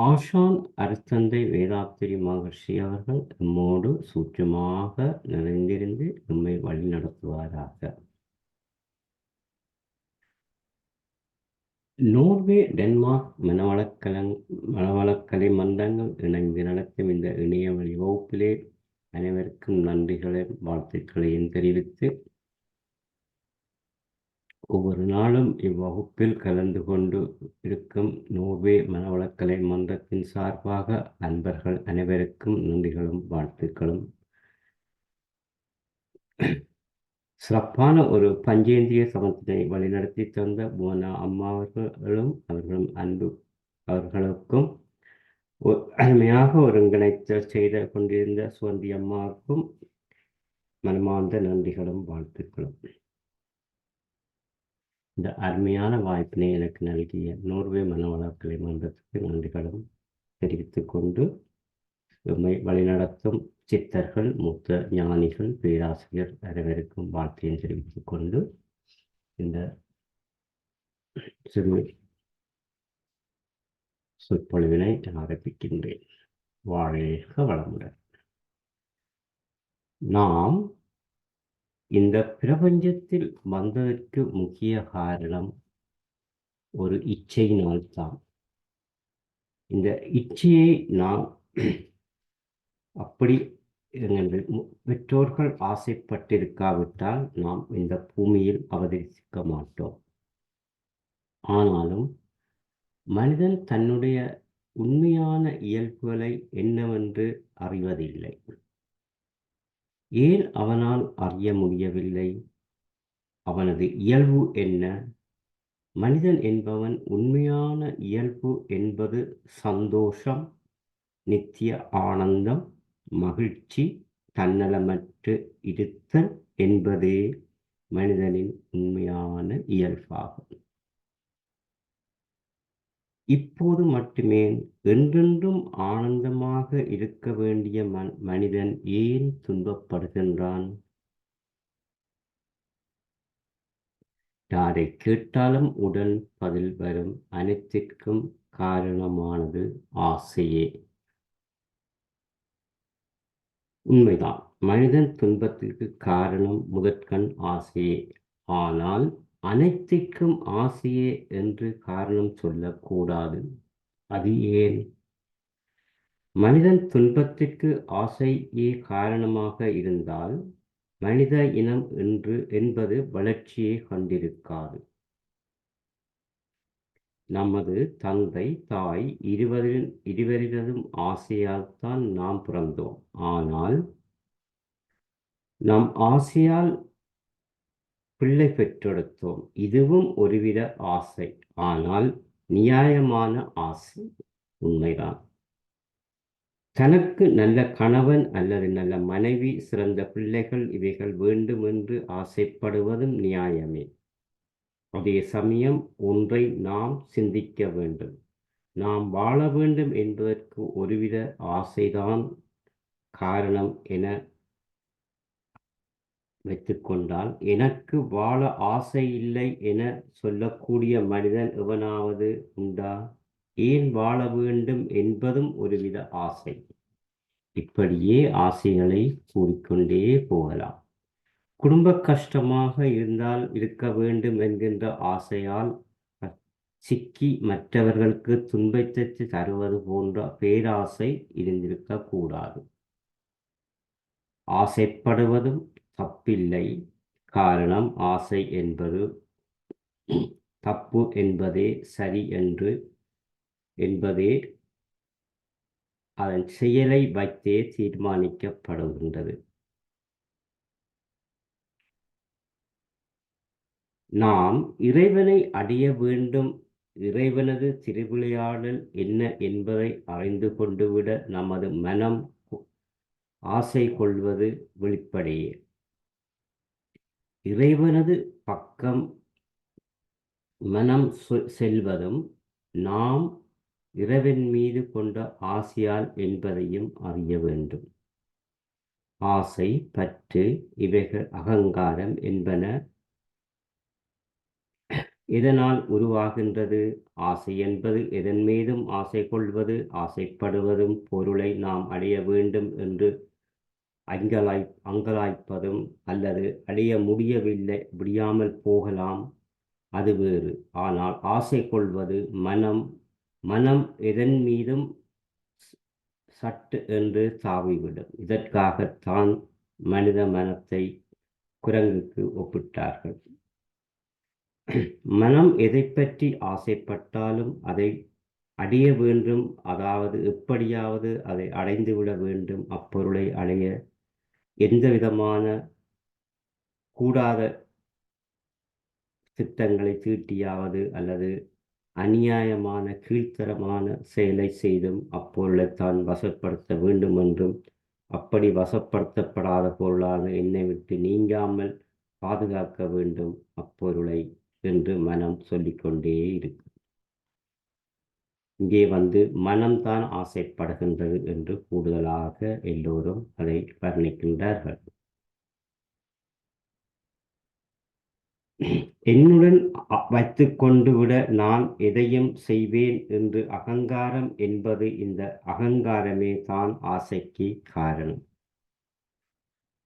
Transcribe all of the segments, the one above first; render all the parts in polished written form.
ஆஷான் அருத்தந்தை வேதாத்திரி மகர்ஷி அவர்கள் நம்மோடு சூட்சுமாக நிறைந்திருந்து நம்மை வழிநடத்துவாராக. நோர்வே, டென்மார்க் மனவளக்கலை மன்றங்கள் இணைந்து நடத்தும் இந்த இணைய வழி வகுப்பிலே அனைவருக்கும் நன்றிகளையும் வாழ்த்துக்களையும் தெரிவித்து, ஒவ்வொரு நாளும் இவ்வகுப்பில் கலந்து கொண்டு இருக்கும் நோர்வே மனவளக்கலை மன்றத்தின் சார்பாக நண்பர்கள் அனைவருக்கும் நன்றிகளும் வாழ்த்துக்களும். சிறப்பான ஒரு பஞ்சேந்திரிய சமத்தினை வழிநடத்தி தந்த புவனா அம்மா அவர்களுக்கும் அருமையாக ஒருங்கிணைத்த செய்து கொண்டிருந்த சுவந்தி அம்மாவுக்கும் மனமார்ந்த நன்றிகளும் வாழ்த்துக்களும். இந்த அருமையான வாய்ப்பினை எனக்கு நல்கிய நோர்வே மனவளக்கலை மன்றத்துக்கு நன்றிகளும் தெரிவித்துக் கொண்டு, எம்மை வழிநடத்தும் சித்தர்கள், மூத்த ஞானிகள், பேராசிரியர் அனைவருக்கும் வாழ்த்தையும் தெரிவித்துக் கொண்டு இந்த சிறு சொற்பொழிவினை ஆரம்பிக்கின்றேன். வாழ்க வளமுடன். நாம் இந்த பிரபஞ்சத்தில் வந்ததற்கு முக்கிய காரணம் ஒரு இச்சையினால்தான். இந்த இச்சையை நாம் அப்படி எங்கள் பெற்றோர்கள் ஆசைப்பட்டிருக்காவிட்டால் நாம் இந்த பூமியில் அவதரிக்க மாட்டோம். ஆனாலும் மனிதன் தன்னுடைய உண்மையான இயல்புகளை என்னவென்று அறிவதில்லை. ஏன் அவனால் அறிய முடியவில்லை? அவனது இயல்பு என்ன? மனிதன் என்பவன் உண்மையான இயல்பு என்பது சந்தோஷம், நித்திய ஆனந்தம், மகிழ்ச்சி, தன்னலமற்று இருத்தல் என்பதே மனிதனின் உண்மையான இயல்பாகும். இப்போது மட்டுமே என்றென்றும் ஆனந்தமாக இருக்க வேண்டிய மனிதன் ஏன் துன்பப்படுகின்றான்? யாரை கேட்டாலும் உடன் பதில் வரும் அனைத்திற்கும் காரணமானது ஆசையே. உண்மைதான், மனிதன் துன்பத்திற்கு காரணம் முதற்கண் ஆசையே. ஆனால் அனைத்திற்கும் ஆசையே என்று காரணம் சொல்லக்கூடாது. அது ஏன்? மனிதன் துன்பத்திற்கு ஆசையே காரணமாக இருந்தால் மனித இனம் என்பது வளர்ச்சியை கண்டிருக்காது. நமது தந்தை, தாய் இருவரினதும் ஆசையால் தான் நாம் பிறந்தோம். ஆனால் நம் ஆசையால் பிள்ளை பெற்றெடுத்தோம். இதுவும் ஒருவித ஆசை, ஆனால் நியாயமான ஆசை. உண்மைதான். தனக்கு நல்ல கணவன் அல்லது நல்ல மனைவி, சிறந்த பிள்ளைகள் இவைகள் வேண்டும் என்று ஆசைப்படுவதும் நியாயமே. அதே சமயம் ஒன்றை நாம் சிந்திக்க வேண்டும். நாம் வாழ வேண்டும் என்பதற்கு ஒருவித ஆசைதான் காரணம் என வைத்துக்கொண்டால், எனக்கு வாழ ஆசை இல்லை என சொல்லக்கூடிய மனிதன் எவனாவது உண்டா? ஏன் வாழ வேண்டும் என்பதும் ஒருவித ஆசை. இப்படியே ஆசைகளை கூறிக்கொண்டே போகலாம். குடும்ப கஷ்டமாக இருக்க வேண்டும் என்கின்ற ஆசையால் சிக்கி மற்றவர்களுக்கு துன்பத்தை தருவது போன்ற பேராசை இருந்திருக்கக்கூடாது. ஆசைப்படுவதும் தப்பில்லை. காரணம், ஆசை என்பது தப்பு என்பதே சரி என்பதே அதன் செயலை வைத்தே தீர்மானிக்கப்படுகின்றது. நாம் இறைவனை அடைய வேண்டும், இறைவனது திருவிளையாடல் என்ன என்பதை அறிந்து கொண்டுவிட நமது மனம் ஆசை கொள்வது வெளிப்படையே. இறைவனது பக்கம் மனம் செல்வதும் நாம் இறைவன் மீது கொண்ட ஆசையால் என்பதையும் அறிய வேண்டும். ஆசை, பற்று இவைகள் அகங்காரம் என்பன எதனால் உருவாகின்றது? ஆசை என்பது எதன் மீதும் ஆசை கொள்வது, ஆசைப்படுவதும், பொருளை நாம் அடைய வேண்டும் என்று அங்கலாய்ப்பதும், அல்லது அடைய முடியாமல் போகலாம், அது வேறு. ஆனால் ஆசை கொள்வது மனம். மனம் எதன் மீதும் சட்டு என்று தாவிவிடும். இதற்காகத்தான் மனித மனத்தை குரங்குக்கு ஒப்பிட்டார்கள். மனம் எதைப் பற்றி ஆசைப்பட்டாலும் அதை அடைய வேண்டும், அதாவது எப்படியாவது அதை அடைந்துவிட வேண்டும். அப்பொருளை அடைய எந்த விதமான கூடாத திட்டங்களை தீட்டியாவது அல்லது அநியாயமான கீழ்த்தரமான செயலை செய்தும் அப்பொருளைத்தான் வசப்படுத்த வேண்டும் என்றும், அப்படி வசப்படுத்தப்படாத பொருளான என்னை விட்டு நீங்காமல் பாதுகாக்க வேண்டும் அப்பொருளை என்று மனம் சொல்லிக்கொண்டே இருக்கு. இங்கே மனம்தான் ஆசைப்படுகின்றது என்று கூடுதலாக எல்லோரும் அதை வர்ணிக்கின்றார்கள். என்னுடன் வைத்துக் கொண்டு விட நான் எதையும் செய்வேன் என்று அகங்காரம் என்பது, இந்த அகங்காரமே தான் ஆசைக்கு காரணம்.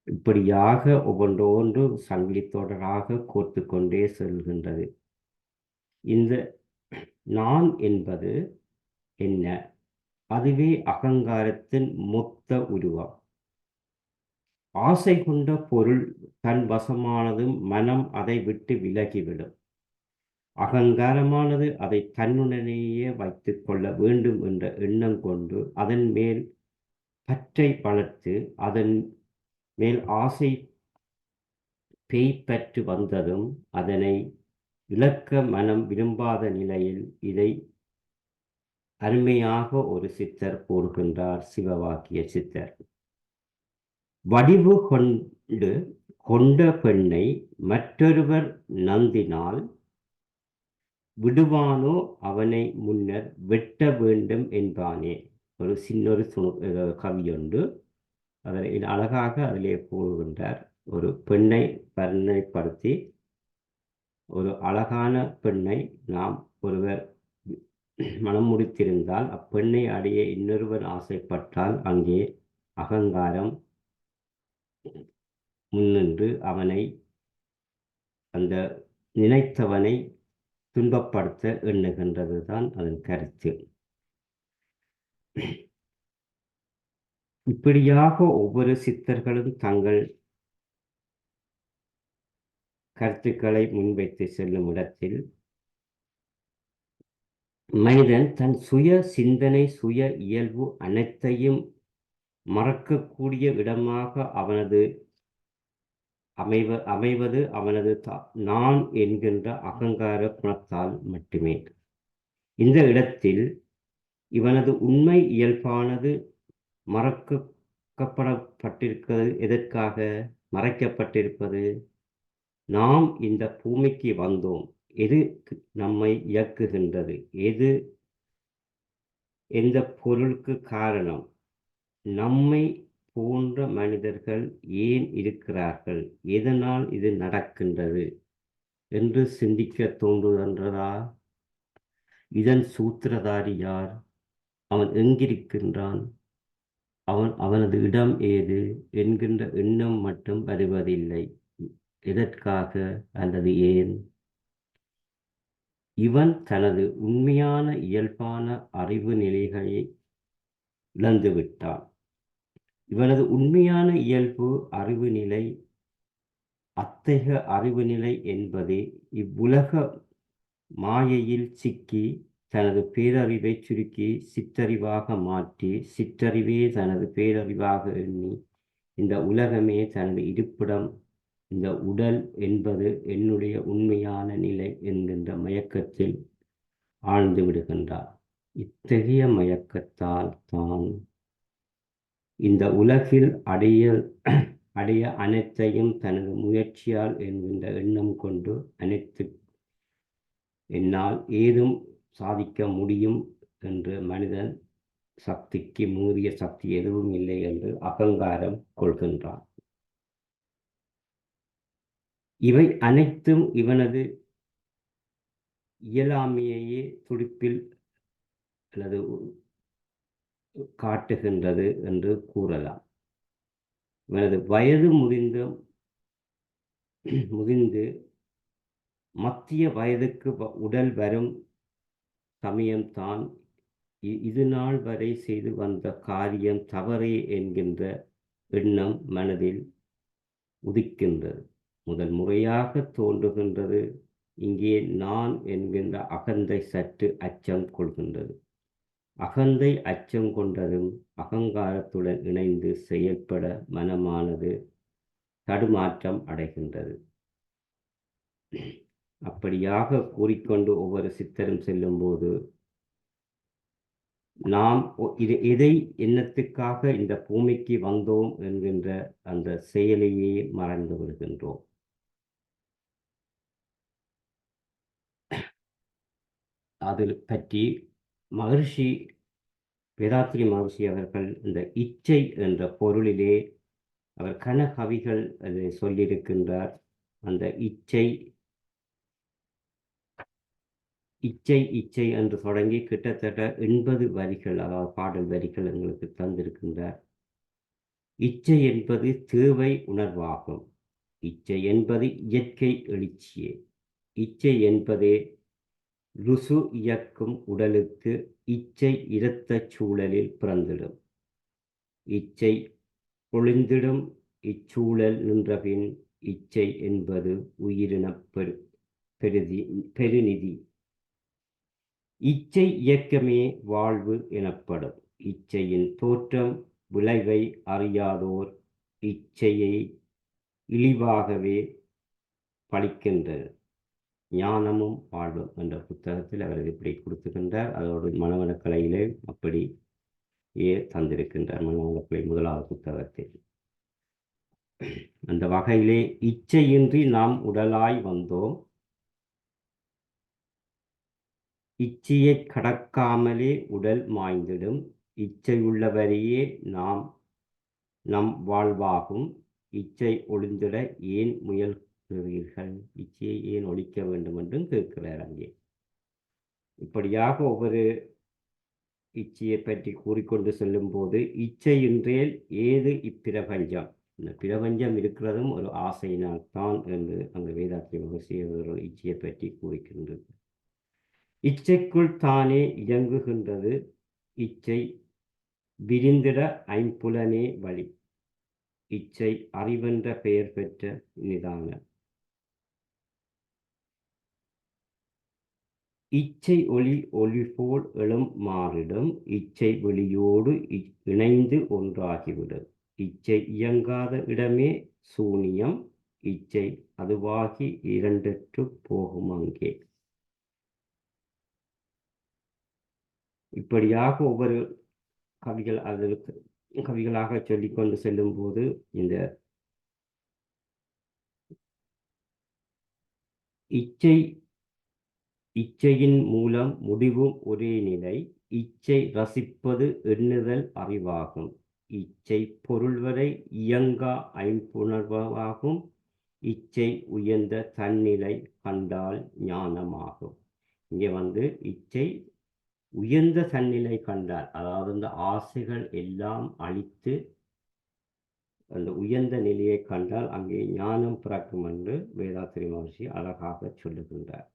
இப்படியாக ஒவ்வொன்றொன்று சங்கிலி தொடராக கோர்த்து கொண்டே செல்கின்றது. இந்த நான் என்பது என்ன? அதுவே அகங்காரத்தின் மொத்த உருவம். ஆசை கொண்ட பொருள் தன் வசமானதும் மனம் அதை விட்டு விலகிவிடும். அகங்காரமானது அதை தன்னுடனேயே வைத்துக் கொள்ள வேண்டும் என்ற எண்ணம் கொண்டு அதன் மேல் பற்றை வளர்த்து அதன் மேல் ஆசை பேய்ப்பற்று வந்ததும் அதனை இழக்க மனம் விரும்பாத நிலையில் இதை அருமையாக ஒரு சித்தர் கூறுகின்றார், சிவவாக்கிய சித்தர். வடிவு கொண்ட பெண்ணை மற்றொருவர் நந்தினால் விடுவானோ அவனை முன்னர் வெட்ட வேண்டும் என்பானே. ஒரு சின்னொரு கவியொன்று அதை அழகாக அதிலே கூறுகின்றார். ஒரு பெண்ணை வர்ணனைப்படுத்தி, ஒரு அழகான பெண்ணை நாம் ஒருவர் மனம் முடித்திருந்தால் அப்பெண்ணை அடைய இன்னொருவர் ஆசைப்பட்டால் அங்கே அகங்காரம் முன்னின்று அவனை, அந்த நினைத்தவனை துன்பப்படுத்த எண்ணுகின்றது தான் அதன் கருத்து. இப்படியாக ஒவ்வொரு சித்தர்களும் தங்கள் கருத்துக்களை முன்வைத்து செல்லும் இடத்தில் மனிதன் தன் சுய சிந்தனை, சுய இயல்பு அனைத்தையும் மறக்கக்கூடிய இடமாக அமைவது அவனது நான் என்கின்ற அகங்கார குணத்தால் மட்டுமே. இந்த இடத்தில் இவனது உண்மை இயல்பானது மறக்கப்பட்டிருக்கிறது. எதற்காக மறைக்கப்பட்டிருப்பது? நாம் இந்த பூமிக்கு வந்தோம், எது நம்மை இயக்குகின்றது, எந்த பொருளுக்கு காரணம், நம்மை போன்ற மனிதர்கள் ஏன் இருக்கிறார்கள், எதனால் இது நடக்கின்றது என்று சிந்திக்க தோன்றுகின்றதா? இதன் சூத்திரதாரி யார்? அவன் எங்கிருக்கின்றான்? அவனது இடம் ஏது என்கின்ற எண்ணம் மட்டும் வருவதில்லை. எதற்காக அல்லது ஏன்? இவன் தனது உண்மையான இயல்பான அறிவு நிலைகளை இழந்துவிட்டான். இவனது உண்மையான இயல்பு அறிவு நிலை, அத்தகைய அறிவு நிலை என்பது இவ்வுலக மாயையில் சிக்கி தனது பேரறிவை சுருக்கி சிற்றறிவாக மாற்றி, சிற்றறிவே தனது பேரறிவாக எண்ணி, இந்த உலகமே தனது இருப்பிடம், இந்த உடல் என்பது என்னுடைய உண்மையான நிலை என்கின்ற மயக்கத்தில் ஆழ்ந்து விடுகின்றார். இத்தகைய மயக்கத்தால் தான் இந்த உலகில் அடைய அனைத்தையும் தனது முயற்சியால் என்கின்ற எண்ணம் கொண்டு என்னால் ஏதும் சாதிக்க முடியும் என்று மனிதன் சக்திக்கு மீறிய சக்தி எதுவும் இல்லை என்று அகங்காரம் கொள்கின்றான். இவை அனைத்தும் இவனது இயலாமையையே துடிப்பில் அல்லது காட்டுகின்றது என்று கூறலாம். எனது வயது முதிர்ந்து மத்திய வயதுக்கு உடல் வரும் சமயம்தான் இது நாள் வரை செய்து வந்த காரியம் தவறே என்கின்ற எண்ணம் மனதில் உதிக்கின்றது. முதல் முறையாக தோன்றுகின்றது. இங்கே நான் என்கின்ற அகந்தை சற்று அச்சம் கொள்கின்றது. அகந்தை அச்சம் கொண்டதும் அகங்காரத்துடன் இணைந்து செயல்பட மனமானது தடுமாற்றம் அடைகின்றது. அப்படியாக கூறிக்கொண்டு ஒவ்வொரு சித்தரும் செல்லும்போது நாம் எதை எண்ணத்துக்காக இந்த பூமிக்கு வந்தோம் என்கின்ற அந்த செயலையே மறந்து விடுகின்றோம். அதில் பற்றி மகர்ஷி வேதாத்ரி மகர்ஷி அவர்கள் இந்த இச்சை என்ற பொருளிலே அவர் கனகவிகள் அதை சொல்லியிருக்கின்றார். அந்த இச்சை என்று தொடங்கி கிட்டத்தட்ட 80 வரிகள், அதாவது பாடல் வரிகள் எங்களுக்கு தந்திருக்கின்றார். இச்சை என்பது தேவை உணர்வாகும். இச்சை என்பது இயற்கை எழுச்சியே. இச்சை என்பதே ருசு இயக்கும் உடலுக்கு இச்சை இரத்த சூழலில் பிறந்திடும். இச்சை ஒளிந்திடும் இச்சூழல் நின்றபின் இச்சை என்பது உயிரின பெருநிதி. இச்சை இயக்கமே வாழ்வு எனப்படும். இச்சையின் தோற்றம் விளைவை அறியாதோர் இச்சையை இழிவாகவே பழிக்கின்றனர். ஞானமும் வாழ்வும் என்ற புத்தகத்தில் அவர் இப்படி கொடுத்துக்கின்றார். அதோடு மனவளக்கலையிலே அப்படியே தந்திருக்கின்றார். மனவளக்கலை 1வது புத்தகத்தில். அந்த வகையிலே இச்சையின்றி நாம் உடலாய் வந்தோம். இச்சையை கடக்காமலே உடல் மாய்ந்திடும். இச்சை உள்ளவரையே நம் வாழ்வாகும். இச்சை ஒளிந்திட ஏன் முயல்கிறீர்கள்? இச்சையை ஏன் ஒழிக்க வேண்டும் என்றும் கேட்கிறார் அங்கே. இப்படியாக ஒவ்வொரு இச்சையை பற்றி கூறிக்கொண்டு செல்லும் போது இச்சையின்றேல் ஏது இப்பிரபஞ்சம்? இந்த பிரபஞ்சம் இருக்கிறதும் ஒரு ஆசையினால் தான் என்று அந்த வேதாத்ரி மகர்ஷி இச்சையை பற்றி கூறிக்கின்றது. இச்சைக்குள் தானே இயங்குகின்றது. இச்சை விரிந்திட ஐம்புலனே வழி. இச்சை அறிவென்ற பெயர் பெற்ற நிதானம். இச்சை ஒளி போல் எழும் மாறிடும். இச்சை வெளியோடு இணைந்து ஒன்றாகிவிடும். இச்சை இயங்காத இடமே சூனியம். இச்சை அதுவாகி இரண்டற்று போகும் அங்கே. இப்படியாக ஒவ்வொரு கவிகளாக சொல்லிக்கொண்டு செல்லும் போது இந்த இச்சையின் மூலம் முடிவும் ஒரே நிலை. இச்சை ரசிப்பது எண்ணுதல் அறிவாகும். இச்சை பொருள் வரை இயங்கா ஐம்புணர்வாகும். இச்சை உயர்ந்த தன்னிலை கண்டால் ஞானமாகும். இங்கே இச்சை உயர்ந்த தன்னிலை கண்டால், அதாவது இந்த ஆசைகள் எல்லாம் அழித்து அந்த உயர்ந்த நிலையை கண்டால் அங்கே ஞானம் பிறக்கும் என்று வேதாத்ரி மகர்ஷி அழகாக சொல்லுகின்றார்.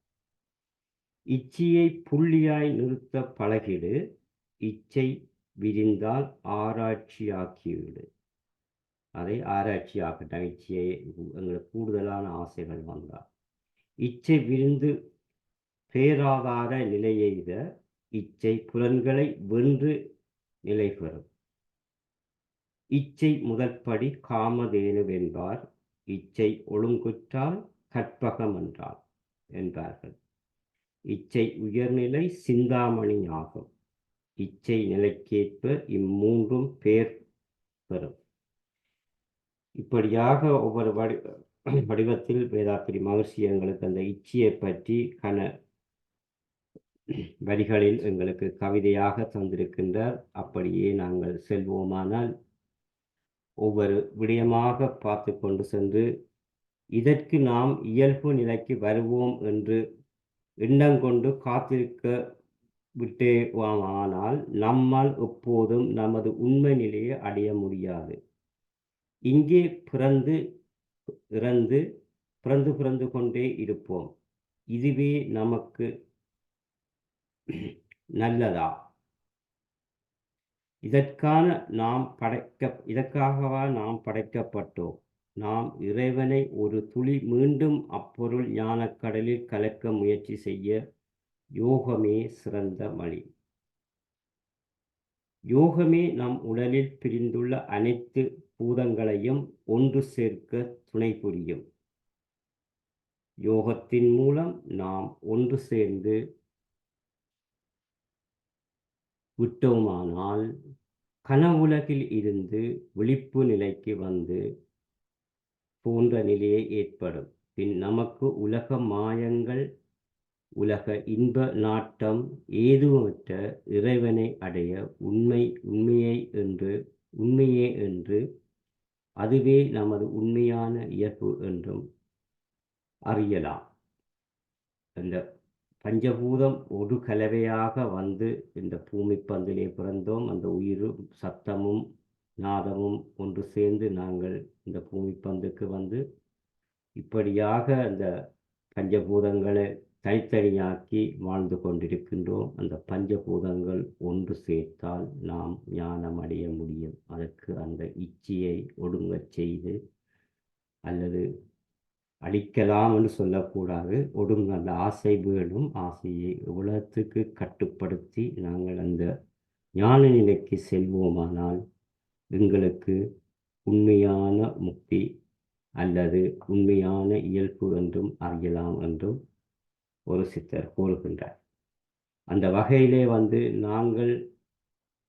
இச்சையை புள்ளியாய் நிறுத்த பழகிடு. இச்சை விரிந்தால் ஆராய்ச்சியாக்கிவிடு. அதை ஆராய்ச்சியாக்கட்டும். இச்சையை எங்களுக்கு கூடுதலான ஆசைகள் வந்தால் இச்சை விரிந்து பேராதார நிலையெய்த இச்சை புலன்களை வென்று நிலை பெறும். இச்சை முதற்படி காமதேனுவென்பார். இச்சை ஒழுங்குற்றால் கற்பகம் என்றார்கள். இச்சை உயர்நிலை சிந்தாமணி ஆகும். இச்சை நிலைக்கேற்ப இம்மூன்றும் பேர் பெறும். இப்படியாக ஒவ்வொரு வடிவத்தில் வேதாத்ரி மகர்ஷி எங்களுக்கு அந்த இச்சையை பற்றி வரிகளில் எங்களுக்கு கவிதையாக தந்திருக்கின்றார். அப்படியே நாங்கள் செல்வோமானால் ஒவ்வொரு விடயமாக பார்த்து கொண்டு சென்று இதற்கு நாம் இயல்பு நிலைக்கு வருவோம் என்று எண்ணம் கொண்டு காத்திருக்க விட்டேமானால் நம்மால் எப்போதும் நமது உண்மை நிலையை அடைய முடியாது. இங்கே பிறந்து இறந்து பிறந்து கொண்டே இருப்போம். இதுவே நமக்கு நல்லதா? இதற்காகவா நாம் படைக்கப்பட்டோம்? நாம் இறைவனை ஒரு துளி மீண்டும் அப்பொருள் ஞானக்கடலில் கலக்க முயற்சி செய்ய யோகமே சிறந்த வழி. யோகமே நம் உடலில் பிரிந்துள்ள அனைத்து பூதங்களையும் ஒன்று சேர்க்க துணை புரியும். யோகத்தின் மூலம் நாம் ஒன்று சேர்ந்து விட்டோமானால் கனவுலகில் இருந்து விழிப்பு நிலைக்கு வந்து போன்ற நிலையை ஏற்படும். பின் நமக்கு உலக மாயங்கள், உலக இன்ப நாட்டம் ஏதுமற்ற இறைவனை அடைய உண்மையே என்று அதுவே நமது உண்மையான இயல்பு என்றும் அறியலாம். அந்த பஞ்சபூதம் ஒரு கலவையாக வந்து இந்த பூமி பந்திலே பிறந்தோம். அந்த உயிரும் சத்தமும் நாதமும் ஒன்று சேர்ந்து நாங்கள் இந்த பூமி பந்துக்கு வந்து இப்படியாக அந்த பஞ்சபூதங்களை தனித்தனியாக்கி வாழ்ந்து கொண்டிருக்கின்றோம். அந்த பஞ்சபூதங்கள் ஒன்று சேர்த்தால் நாம் ஞானம் அடைய முடியும். அதற்கு அந்த இச்சையை ஒடுங்கச் செய்து அல்லது அழிக்கலாம் என்று சொல்லக்கூடாது. ஒடுங்க அந்த ஆசை வேணும். ஆசையை உலகத்துக்கு கட்டுப்படுத்தி நாங்கள் அந்த ஞான நிலைக்கு செல்வோமானால் எங்களுக்கு உண்மையான முக்தி அல்லது உண்மையான இயல்பு என்றும் அறியலாம் என்றும் ஒரு சித்தர் கூறுகின்றார். அந்த வகையிலே வந்து நாங்கள்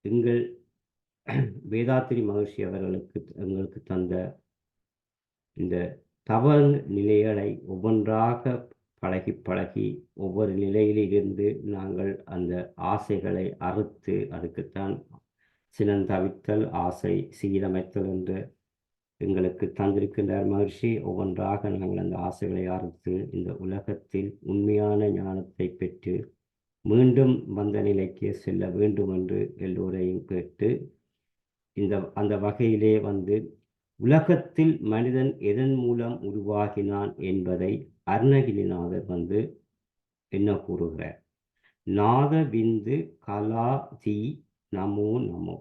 எங்கள் வேதாத்திரி மகர்ஷி அவர்களுக்கு எங்களுக்கு தந்த இந்த தவ நிலைகளை ஒவ்வொன்றாக பழகி ஒவ்வொரு நிலையிலிருந்து நாங்கள் அந்த ஆசைகளை அறுத்து, அதுக்குத்தான் சினந்தவித்தல், ஆசை சீரமைத்தல் என்று எங்களுக்கு தந்திருக்கின்றார் மகிழ்ச்சி. ஒவ்வொன்றாக நாங்கள் அந்த ஆசைகளை அறுத்து இந்த உலகத்தில் உண்மையான ஞானத்தை பெற்று மீண்டும் வந்த நிலைக்கு செல்ல வேண்டும் என்று எல்லோரையும் கேட்டு அந்த வகையிலே வந்து உலகத்தில் மனிதன் எதன் மூலம் உருவாகினான் என்பதை அருணகிரிநாதர் வந்து என்ன கூறுகிறார்? நாத விந்து கலாதி நமோ நமோ,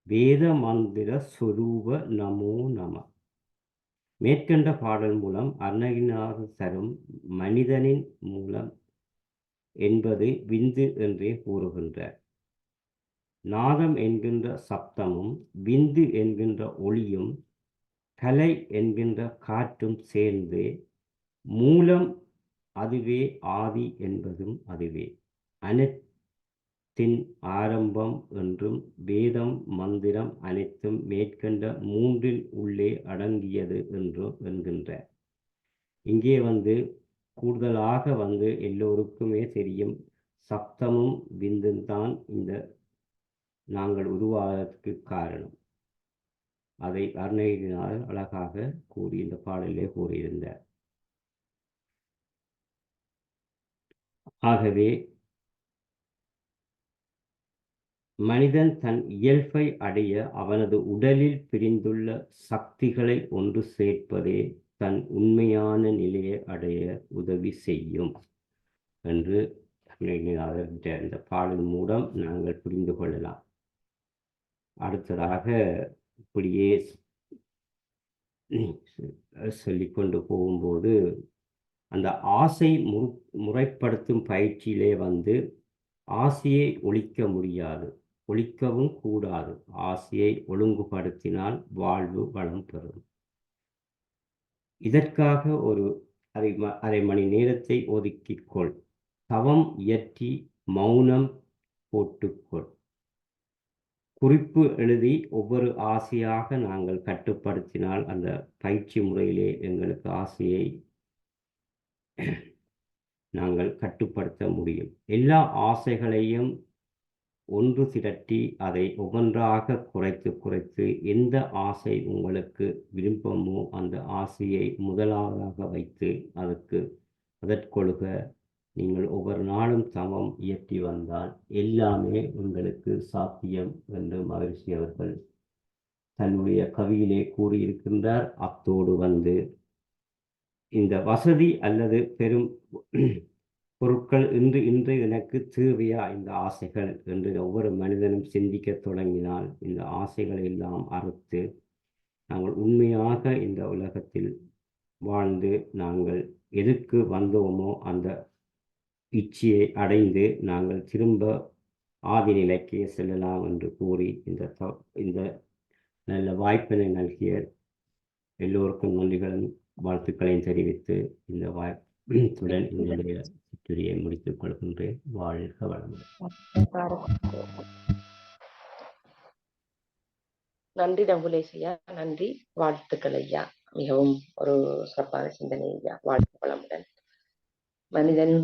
வேத மந்திர சொரூப நமோ நம. மேற்கண்ட பாடல் மூலம் அருணகிரிநாதர் தரும் மனிதனின் மூலம் என்பது விந்து என்றே கூறுகின்றார். நாதம் என்கின்ற சப்தமும் விந்து என்கின்ற ஒளியும் கலை என்கின்ற காற்றும் சேர்ந்து மூலம் அதுவே, ஆதி என்பதும் அதுவே, அனைத்தின் ஆரம்பம் என்றும் வேதம் மந்திரம் அனைத்தும் மேற்கண்ட மூன்றில் உள்ளே அடங்கியது என்றும் என்கின்றார். இங்கே வந்து கூடுதலாக வந்து எல்லோருக்குமே தெரியும், சப்தமும் விந்தும் தான் இந்த நாங்கள் உருவாவதற்கு காரணம். அதை அருணகிரிநாதர் அழகாக கூறி இந்த பாடலிலே கூறியிருந்தார். ஆகவே மனிதன் தன் இயல்பை அடைய அவனது உடலில் பிரிந்துள்ள சக்திகளை ஒன்று சேர்ப்பதே தன் உண்மையான நிலையை அடைய உதவி செய்யும் என்று அருணகிரிநாதர் இந்த பாடல் மூலம் நாங்கள் புரிந்து கொள்ளலாம். அடுத்ததாக இப்படியே சொல்லிக்கொண்டு போகும்போது அந்த ஆசை முறைப்படுத்தும் பயிற்சியிலே வந்து ஆசையை ஒழிக்க முடியாது, ஒழிக்கவும் கூடாது. ஆசையை ஒழுங்குபடுத்தினால் வாழ்வு வளம் பெறும். இதற்காக ஒரு அரை மணி நேரத்தை ஒதுக்கிக்கொள். தவம் இயற்றி மௌனம் போட்டுக்கொள். குறிப்பு எழுதி ஒவ்வொரு ஆசையாக நாங்கள் கட்டுப்படுத்தினால் அந்த பயிற்சி முறையிலே எங்களுக்கு ஆசையை நாங்கள் கட்டுப்படுத்த முடியும். எல்லா ஆசைகளையும் ஒன்று திரட்டி அதை ஒவ்வொன்றாக குறைத்து எந்த ஆசை உங்களுக்கு விருப்பமோ அந்த ஆசையை முதலாவதாக வைத்து அதற்கு அதற்கொழுக நீங்கள் ஒவ்வொரு நாளும் தவம் இயற்றி வந்தால் எல்லாமே உங்களுக்கு சாத்தியம் என்று மகிழ்ச்சி அவர்கள் தன்னுடைய கவியிலே கூறியிருக்கின்றார். அத்தோடு வந்து இந்த வசதி அல்லது பெரும் பொருட்கள் இன்று எனக்கு தேவையா இந்த ஆசைகள் என்று ஒவ்வொரு மனிதனும் சிந்திக்கத் தொடங்கினால் இந்த ஆசைகளை எல்லாம் அறுத்து நாங்கள் உண்மையாக இந்த உலகத்தில் வாழ்ந்து நாங்கள் எதற்கு வந்தோமோ அந்த இச்சையை அடைந்து நாங்கள் திரும்ப ஆதி நிலைக்கே செல்லலாம் என்று கூறி இந்த நல்ல வாய்ப்பினை நல்கிய எல்லோருக்கும் நன்றிகளும் வாழ்த்துக்களையும் தெரிவித்து இந்த வாய்ப்புடன் என்னுடைய சிற்றுரையை முடித்துக் கொள்கின்றேன். வாழ்க வளமுடன். நன்றி நகுலேஷ் ஐயா, நன்றி, வாழ்த்துக்கள் ஐயா. மிகவும் ஒரு சிறப்பான சிந்தனை ஐயா. வாழ்க வளமுடன். மனிதன்